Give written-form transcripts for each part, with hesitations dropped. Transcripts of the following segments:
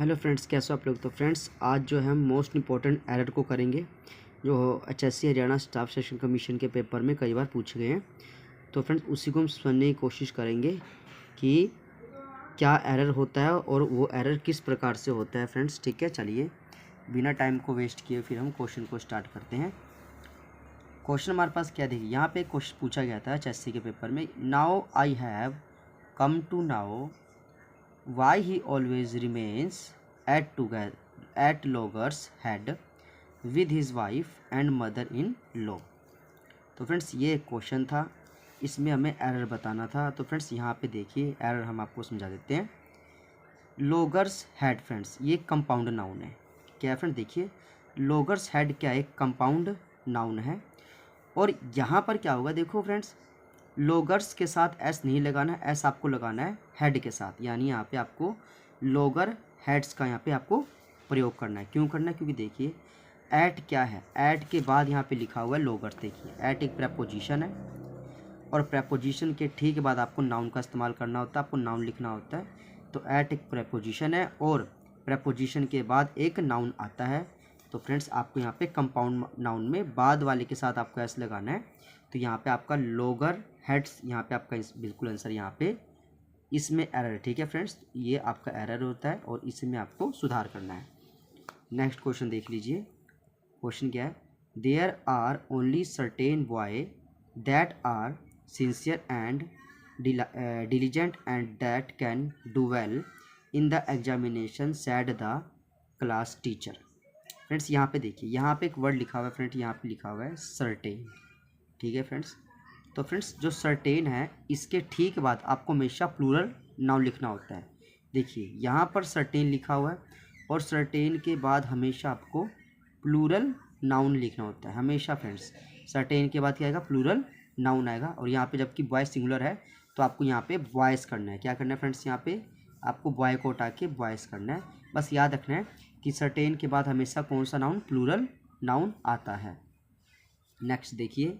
Hello friends, कैसे हो आप लोग। तो फ्रेंड्स आज जो है हम मोस्ट इंपॉर्टेंट एरर को करेंगे जो HSC Haryana staff selection commission के पेपर में कई बार पूछे गए हैं। तो फ्रेंड्स उसी को हम समझने की कोशिश करेंगे कि क्या एरर होता है और वो एरर किस प्रकार से होता है फ्रेंड्स। ठीक है, चलिए बिना टाइम को वेस्ट किए फिर हम क्वेश्चन को स्टार्ट करते हैं। क्वेश्चन हमारे पास क्या देखिए, यहाँ पे क्वेश्चन पूछा गया था एचएससी के पेपर में। Now I have come to know why he always remains at Logger's head with his wife and mother-in-law। तो फ्रेंड्स ये एक क्वेश्चन था, इसमें हमें एरर बताना था। तो फ्रेंड्स यहाँ पे देखिए एरर हम आपको समझा देते हैं। लोगर्स हेड फ्रेंड्स ये कंपाउंड नाउन है। क्या है फ्रेंड्स, देखिए लोगर्स हेड क्या है, कंपाउंड नाउन है। और यहाँ पर क्या होगा, देखो फ्रेंड्स लोगर्स के साथ एस नहीं लगाना है, एस आपको लगाना है हेड के साथ, यानी यहाँ पे आपको लोगर हेड्स का यहाँ पे आपको प्रयोग करना है। क्यों करना है, क्योंकि देखिए एट क्या है, एट के बाद यहाँ पे लिखा हुआ है लोगर। देखिए एट एक प्रेपोजिशन है और प्रेपोजिशन के ठीक बाद आपको नाउन का इस्तेमाल करना होता है, आपको नाउन लिखना होता है। तो एट एक प्रेपोजिशन है और प्रेपोजिशन के बाद एक नाउन आता है। तो फ्रेंड्स आपको यहाँ पे कंपाउंड नाउन में बाद वाले के साथ आपको एस लगाना है। तो यहाँ पे आपका लोगर हेड्स, यहाँ पे आपका बिल्कुल आंसर यहाँ पे इसमें एरर है। ठीक है फ्रेंड्स, ये आपका एरर होता है और इसमें आपको सुधार करना है। नेक्स्ट क्वेश्चन देख लीजिए। क्वेश्चन क्या है, there are only certain boy that are sincere and diligent and that can do well in the examination said the class teacher. Friends यहाँ पे देखिए, यहाँ पे एक वर्ड लिखा हुआ है फ्रेंड्स, यहाँ पे लिखा हुआ है सर्टेन। ठीक है फ्रेंड्स, तो फ्रेंड्स जो सर्टेन है इसके ठीक बाद आपको हमेशा प्लूरल नाउन लिखना होता है। देखिए यहाँ पर सर्टेन लिखा हुआ है और सर्टेन के बाद हमेशा आपको प्लूरल नाउन लिखना होता है हमेशा फ्रेंड्स। सर्टेन के बाद क्या आएगा, प्लूरल नाउन आएगा। और यहाँ पे जबकि बॉय सिंगुलर है तो आपको यहाँ पे वॉइस करना है। क्या करना है फ्रेंड्स, यहाँ पे आपको बॉय को उठा के वॉइस करना है। बस याद रखना है कि सर्टेन के बाद हमेशा कौन सा नाउन, प्लूरल नाउन आता है। नेक्स्ट देखिए,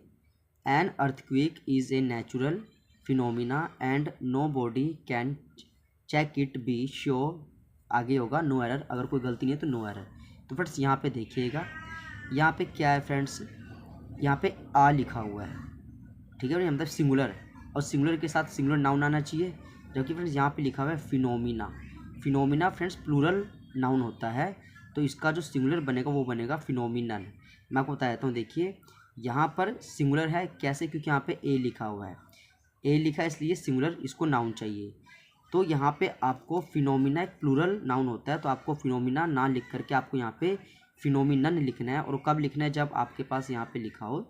an earthquake is a natural phenomena and nobody can check it be sure. आगे होगा नो एरर, अगर कोई गलती नहीं है तो नो एरर। तो फ्रेंड्स यहाँ पे देखिएगा, यहाँ पे क्या है फ्रेंड्स, यहाँ पे आ लिखा हुआ है। ठीक है, मतलब सिंगुलर है और सिंगुलर के साथ सिंगुलर नाउन आना चाहिए। जबकि फ्रेंड्स यहाँ पे लिखा हुआ है phenomena. Phenomena friends plural noun होता है, तो इसका जो सिंगुलर बनेगा वो बनेगा फिनोमिनन। मैं आपको बता देता हूँ, देखिए यहाँ पर सिंगुलर है कैसे, क्योंकि यहाँ पे ए लिखा हुआ है। ए लिखा है इसलिए सिंगुलर, इसको नाउन चाहिए। तो यहाँ पे आपको फिनोमिना एक प्लूरल नाउन होता है, तो आपको फिनोमिना ना लिख करके आपको यहाँ पे फिनोमिनन लिखना है। और कब लिखना है, जब आपके पास यहाँ पे लिखा हो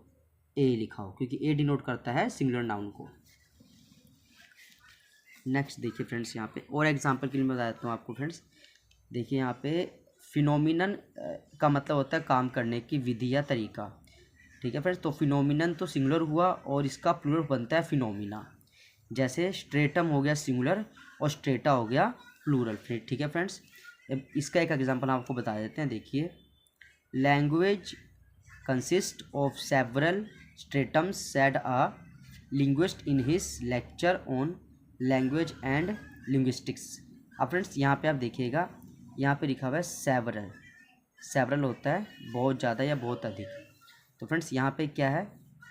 ए लिखा हो, क्योंकि ए डिनोट करता है सिंगुलर नाउन को। नेक्स्ट देखिए फ्रेंड्स, यहाँ पे और एग्जाम्पल के लिए मैं बता देता हूँ आपको फ्रेंड्स। देखिए यहाँ पे फिनोमिनन का मतलब होता है काम करने की विधि या तरीका। ठीक है फ्रेंड्स, तो फिनोमिनन तो सिंगुलर हुआ और इसका प्लूरल बनता है फिनोमिना। जैसे स्ट्रेटम हो गया सिंगुलर और स्ट्रेटा हो गया प्लूरल। फिर ठीक है फ्रेंड्स, इसका एक एग्जांपल आपको बता देते हैं। देखिए, language consist of several stratums said a linguist in his lecture on language and linguistics. अब फ्रेंड्स यहाँ पे आप देखिएगा, यहाँ पे लिखा हुआ है सेवरल। सेवरल होता है बहुत ज़्यादा या बहुत अधिक। तो फ्रेंड्स यहाँ पे क्या है,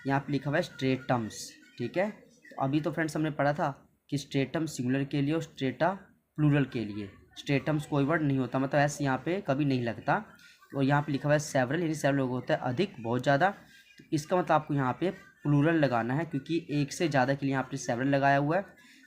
यहाँ पे लिखा हुआ है स्ट्रेटम्स। ठीक है, तो अभी तो फ्रेंड्स हमने पढ़ा था कि स्ट्रेटम सिंगुलर के लिए और स्ट्रेटा प्लूरल के लिए। स्ट्रेटम्स कोई वर्ड नहीं होता, मतलब ऐसे यहाँ पे कभी नहीं लगता। और यहाँ पे लिखा हुआ है सेवरल, यानी सेवरल होता है अधिक, बहुत ज़्यादा। तो इसका मतलब आपको यहाँ पे प्लूरल लगाना है, क्योंकि एक से ज़्यादा के लिए यहाँ पे सेवरल लगाया हुआ है।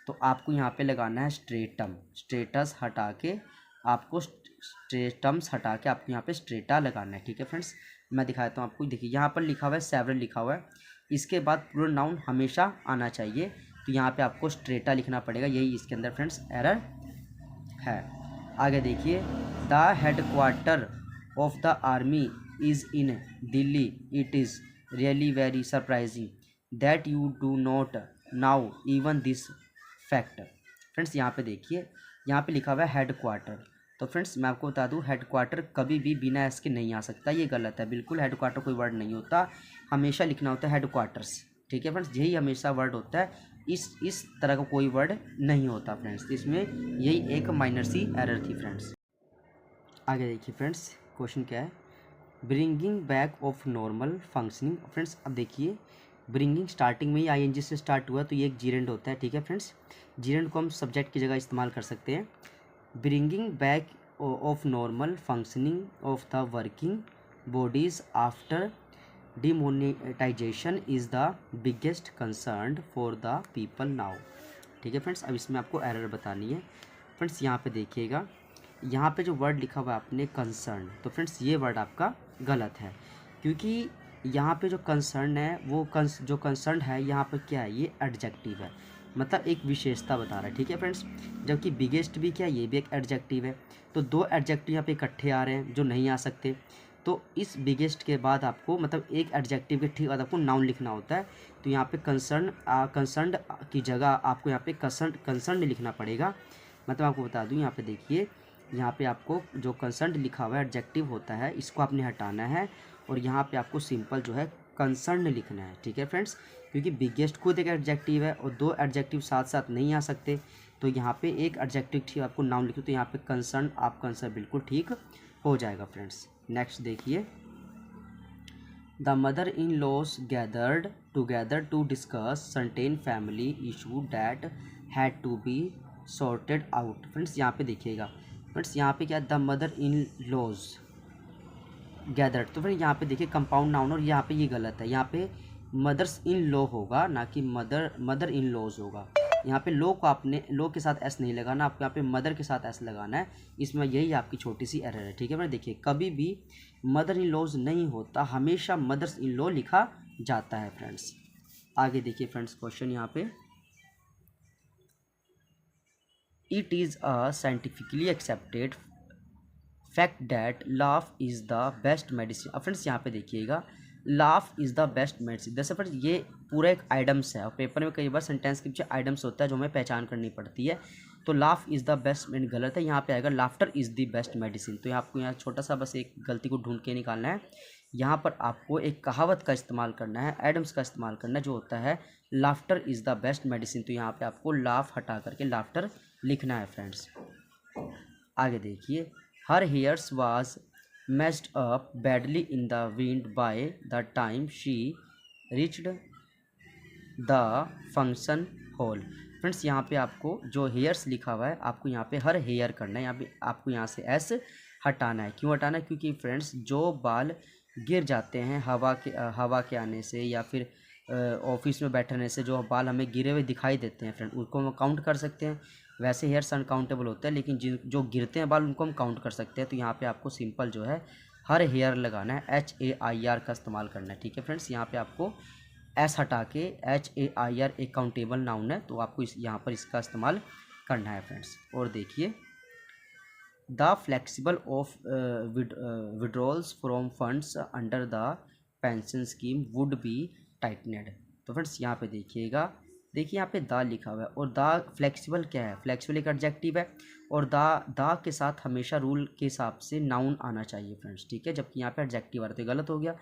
तो आपको यहाँ पे लगाना है स्ट्रेटम। स्ट्रेटस हटा के आपको स्ट्रेटम्स हटा के आपको यहाँ पे स्ट्रेटा लगाना है। ठीक है फ्रेंड्स, मैं दिखाता हूँ आपको। देखिए यहाँ पर लिखा हुआ है सेवरल लिखा हुआ है, इसके बाद प्लूरल नाउन हमेशा आना चाहिए। तो यहाँ पे आपको स्ट्रेटा लिखना पड़ेगा, यही इसके अंदर फ्रेंड्स एरर है। आगे देखिए, the headquarter of the army is in Delhi. It is really very surprising that you do not now even this fact. Friends यहाँ पे देखिए, यहाँ पे लिखा हुआ है हेडक्वार्टर। तो फ्रेंड्स मैं आपको बता दूं, हेडक्वार्टर कभी भी बिना एस के नहीं आ सकता, ये गलत है बिल्कुल। हेडक्वार्टर कोई वर्ड नहीं होता, हमेशा लिखना होता है हेडक्वार्टर्स। ठीक है फ्रेंड्स, यही हमेशा वर्ड होता है, इस तरह का कोई वर्ड नहीं होता फ्रेंड्स। इसमें यही एक माइनर सी एरर थी फ्रेंड्स। आगे देखिए फ्रेंड्स, क्वेश्चन क्या है, bringing back of normal functioning. Friends अब देखिए, ब्रिंगिंग स्टार्टिंग में ही आईएनजी से स्टार्ट हुआ तो ये एक जीरेंड होता है, ठीक है फ्रेंड्स। जीरेंड को हम सब्जेक्ट की जगह इस्तेमाल कर सकते हैं। Bringing back of normal functioning of the working bodies after demonetisation is the biggest concern for the people now. ठीक है फ्रेंड्स, अब इसमें आपको एरर बतानी है। फ्रेंड्स यहाँ पे देखिएगा, यहाँ पे जो वर्ड लिखा हुआ है आपने कंसर्न, तो फ्रेंड्स ये वर्ड आपका गलत है, क्योंकि यहाँ पे जो कंसर्न है वो जो कंसर्न है यहाँ पे क्या है, ये एडजेक्टिव है, मतलब एक विशेषता बता रहा है, ठीक है फ्रेंड्स। जबकि बिगेस्ट भी क्या है, ये भी एक एडजेक्टिव है। तो दो एडजेक्टिव यहाँ पे इकट्ठे आ रहे हैं जो नहीं आ सकते। तो इस बिगेस्ट के बाद आपको, मतलब एक एडजेक्टिव के ठीक बाद आपको नाउन लिखना होता है। तो यहाँ पे कंसर्न की जगह आपको यहाँ पे कंसर्न लिखना पड़ेगा। मतलब आपको बता दूँ, यहाँ पे देखिए, यहाँ पे आपको जो कंसर्न लिखा हुआ है एडजेक्टिव होता है, इसको आपने हटाना है और यहाँ पे आपको सिंपल जो है कंसर्न लिखना है, ठीक है फ्रेंड्स। क्योंकि बिगेस्ट खुद एक एडजेक्टिव है और दो एडजेक्टिव साथ साथ नहीं आ सकते, तो यहाँ पे एक एडजेक्टिव ठीक आपको नाउन लिखो, तो यहाँ पे कंसर्न, आप कंसर्न बिल्कुल ठीक हो जाएगा फ्रेंड्स। नेक्स्ट देखिए, the mother in laws gathered together to discuss certain family issue that had to be sorted out. Friends यहाँ पे देखिएगा, फ्रेंड्स यहाँ पे क्या, the mother in laws gathered, तो फ्रेंड यहाँ पे देखिए कंपाउंड नाउन, और यहाँ पे ये गलत है, यहाँ पे मदर्स इन लॉ होगा, ना कि मदर इन लॉज होगा। यहाँ पे लो को आपने लो के साथ एस नहीं लगाना, आपको यहाँ पे मदर के साथ एस लगाना है। इसमें यही आपकी छोटी सी एरर है, ठीक है फ्रेंड। देखिए कभी भी मदर इन लॉज नहीं होता, हमेशा मदर्स इन लॉ लिखा जाता है फ्रेंड्स। आगे देखिए फ्रेंड्स, क्वेश्चन यहाँ पे, it is a scientifically accepted fact that laugh is the best medicine. अब फ्रेंड्स यहाँ पे देखिएगा, laugh is the best medicine, जैसे फ्रेंड्स ये पूरा एक आइडम्स है और पेपर में कई बार सेंटेंस के पीछे आइडम्स होता है जो हमें पहचान करनी पड़ती है। तो laugh is the best made गलत है, यहाँ पे आएगा laughter is the best medicine. तो आपको यहाँ छोटा सा बस एक गलती को ढूंढ के निकालना है। यहाँ पर आपको एक कहावत का इस्तेमाल करना है, एडम्स का इस्तेमाल करना है, जो होता है laughter is the best medicine. तो यहाँ पे आपको लाफ हटा करके लाफ्टर लिखना है फ्रेंड्स। आगे देखिए, her hairs was messed up badly in the wind by the time she reached the function hall। Friends यहाँ पे आपको जो हेयर्स लिखा हुआ है, आपको यहाँ पे हर हेयर करना है, यहाँ पे आपको यहाँ से एस हटाना है। क्यों हटाना है? क्योंकि फ्रेंड्स जो बाल गिर जाते हैं हवा के आने से, या फिर ऑफिस में बैठने से जो बाल हमें गिरे हुए दिखाई देते हैं फ्रेंड, उनको हम काउंट कर सकते हैं। वैसे हेयर्स अनकाउंटेबल होते हैं, लेकिन जो गिरते हैं बाल उनको हम काउंट कर सकते हैं। तो यहाँ पे आपको सिंपल जो है हर हेयर लगाना है, HAIR का इस्तेमाल करना है, ठीक है फ्रेंड्स। यहाँ पे आपको एस हटा के HAIR एक काउंटेबल नाउन है, तो आपको यहाँ पर इसका इस्तेमाल करना है फ्रेंड्स। और देखिए, the flexible of withdrawals from funds under the pension scheme would be tightened. तो फ्रेंड्स यहाँ पे देखिएगा, देखिए यहाँ पे द लिखा हुआ है, और द फ्लेक्सिबल क्या है, फ्लेक्सिबल एक एडजेक्टिव है, और द के साथ हमेशा रूल के हिसाब से नाउन आना चाहिए फ्रेंड्स, ठीक है। जबकि यहाँ पे एडजेक्टिव आ रहा था, गलत हो गया।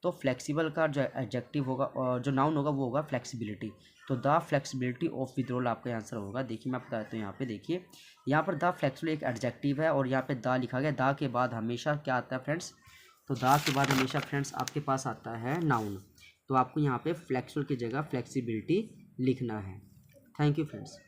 तो फ्लेक्सिबल का जो एडजेक्टिव होगा और जो नाउन होगा वो होगा फ्लेक्सिबिलिटी। तो द फ्लेक्सिबिलिटी ऑफ विड्रॉल आपका आंसर होगा। देखिए मैं आपको बताता हूँ, यहाँ पे देखिए, यहाँ पर द फ्लेक्सिबल एक एडजेक्टिव है और यहाँ पे द लिखा गया। द के बाद हमेशा क्या आता है फ्रेंड्स, तो द के बाद हमेशा फ्रेंड्स आपके पास आता है नाउन। तो आपको यहाँ पे फ्लेक्सिबल की जगह फ्लेक्सिबिलिटी लिखना है। Thank you friends.